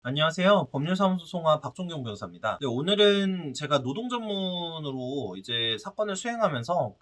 안녕하세요. 법률사무소 송화 박종경 변호사입니다. 네, 오늘은 제가 노동 전문으로 이제 사건을 수행하면서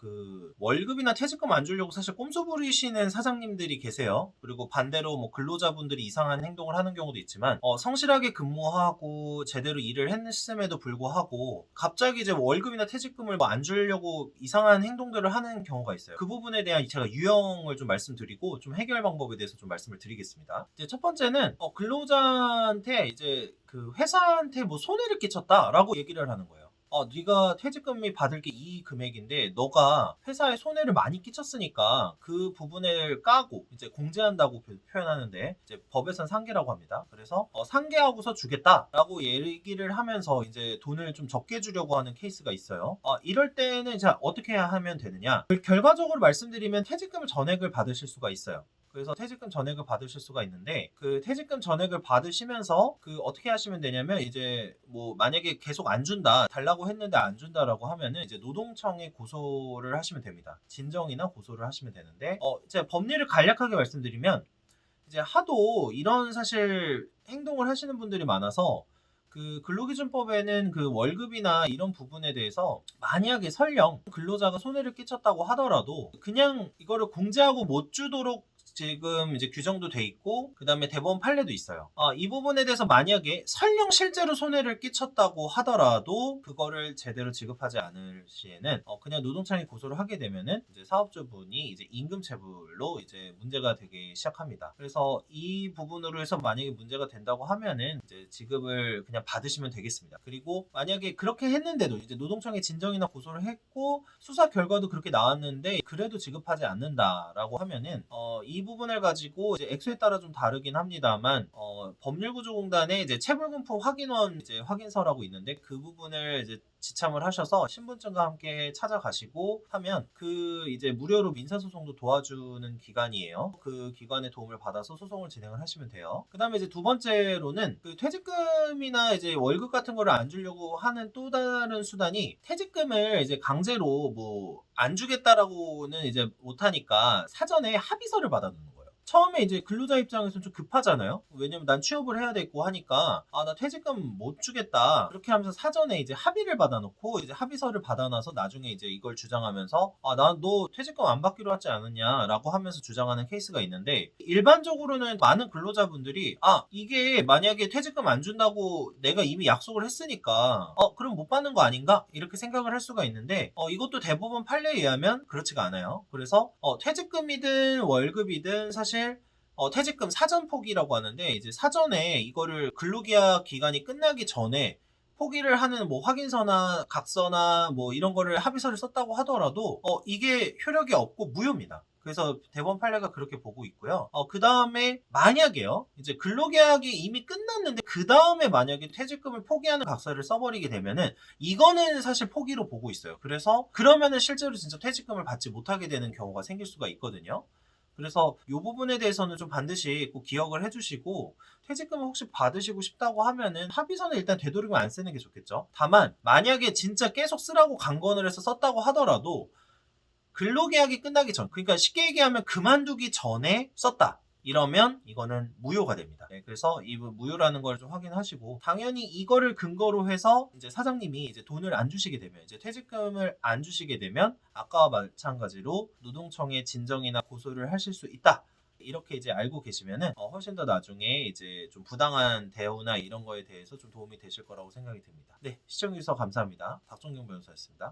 월급이나 퇴직금 안 주려고 사실 꼼수 부리시는 사장님들이 계세요. 그리고 반대로 뭐 근로자분들이 이상한 행동을 하는 경우도 있지만 성실하게 근무하고 제대로 일을 했음에도 불구하고 갑자기 이제 월급이나 퇴직금을 뭐 안 주려고 이상한 행동들을 하는 경우가 있어요. 그 부분에 대한 제가 유형을 좀 말씀드리고 좀 해결 방법에 대해서 좀 말씀을 드리겠습니다. 이제 첫 번째는 근로자한테 이제 그 회사한테 뭐 손해를 끼쳤다라고 얘기를 하는 거예요. 네가 퇴직금이 받을 게 이 금액인데 너가 회사에 손해를 많이 끼쳤으니까 그 부분을 까고 이제 공제한다고 표현하는데 이제 법에서는 상계라고 합니다. 그래서 상계하고서 주겠다라고 얘기를 하면서 이제 돈을 좀 적게 주려고 하는 케이스가 있어요. 이럴 때는 자 어떻게 하면 되느냐? 결과적으로 말씀드리면 퇴직금을 전액을 받으실 수가 있어요. 그래서 퇴직금 전액을 받으실 수가 있는데 그 퇴직금 전액을 받으시면서 어떻게 하시면 되냐면 이제 뭐 만약에 계속 안 준다 달라고 했는데 안 준다라고 하면은 이제 노동청에 고소를 하시면 됩니다. 진정이나 고소를 하시면 되는데 이제 법리를 간략하게 말씀드리면 이제 하도 이런 사실 행동을 하시는 분들이 많아서 그 근로기준법에는 그 월급이나 이런 부분에 대해서 만약에 설령 근로자가 손해를 끼쳤다고 하더라도 그냥 이거를 공제하고 못 주도록 지금 이제 규정도 돼 있고 그다음에 대법원 판례도 있어요. 이 부분에 대해서 만약에 설령 실제로 손해를 끼쳤다고 하더라도 그거를 제대로 지급하지 않을 시에는 그냥 노동청에 고소를 하게 되면은 이제 사업주분이 이제 임금체불로 이제 문제가 되기 시작합니다. 그래서 이 부분으로 해서 만약에 문제가 된다고 하면은 이제 지급을 그냥 받으시면 되겠습니다. 그리고 만약에 그렇게 했는데도 이제 노동청에 진정이나 고소를 했고 수사 결과도 그렇게 나왔는데 그래도 지급하지 않는다라고 하면은 이 부분을 가지고 이제 액수에 따라 좀 다르긴 합니다만 법률구조공단에 이제 체불금품 확인원 이제 확인서라고 있는데 그 부분을 이제 지참을 하셔서 신분증과 함께 찾아가시고 하면 그 이제 무료로 민사소송도 도와주는 기관이에요. 그 기관의 도움을 받아서 소송을 진행을 하시면 돼요. 그 다음에 이제 두 번째로는 그 퇴직금이나 이제 월급 같은 거를 안 주려고 하는 또 다른 수단이 퇴직금을 이제 강제로 뭐 안 주겠다라고는 이제 못하니까 사전에 합의서를 받아놓는 거예요. 처음에 이제 근로자 입장에서는 좀 급하잖아요. 왜냐면 난 취업을 해야 되고 하니까 나 퇴직금 못 주겠다. 그렇게 하면서 사전에 이제 합의를 받아놓고 이제 합의서를 받아놔서 나중에 이제 이걸 주장하면서 난 너 퇴직금 안 받기로 하지 않았냐라고 하면서 주장하는 케이스가 있는데 일반적으로는 많은 근로자분들이 이게 만약에 퇴직금 안 준다고 내가 이미 약속을 했으니까 그럼 못 받는 거 아닌가? 이렇게 생각을 할 수가 있는데 이것도 대법원 판례에 의하면 그렇지가 않아요. 그래서 퇴직금이든 월급이든 사실 퇴직금 사전 포기라고 하는데 이제 사전에 이거를 근로계약 기간이 끝나기 전에 포기를 하는 뭐 확인서나 각서나 뭐 이런 거를 합의서를 썼다고 하더라도 이게 효력이 없고 무효입니다. 그래서 대법원 판례가 그렇게 보고 있고요. 그 다음에 만약에요, 이제 근로계약이 이미 끝났는데 그 다음에 만약에 퇴직금을 포기하는 각서를 써버리게 되면은 이거는 사실 포기로 보고 있어요. 그래서 그러면은 실제로 진짜 퇴직금을 받지 못하게 되는 경우가 생길 수가 있거든요. 그래서 이 부분에 대해서는 좀 반드시 꼭 기억을 해주시고 퇴직금을 혹시 받으시고 싶다고 하면은 합의서는 일단 되도록이면 안 쓰는 게 좋겠죠. 다만 만약에 진짜 계속 쓰라고 강권을 해서 썼다고 하더라도 근로계약이 끝나기 전, 그러니까 쉽게 얘기하면 그만두기 전에 썼다. 이러면 이거는 무효가 됩니다. 네, 그래서 이 무효라는 걸 좀 확인하시고 당연히 이거를 근거로 해서 이제 사장님이 이제 돈을 안 주시게 되면 이제 퇴직금을 안 주시게 되면 아까와 마찬가지로 노동청에 진정이나 고소를 하실 수 있다. 이렇게 이제 알고 계시면은 훨씬 더 나중에 이제 좀 부당한 대우나 이런 거에 대해서 좀 도움이 되실 거라고 생각이 듭니다. 네, 시청해주셔서 감사합니다. 박종경 변호사였습니다.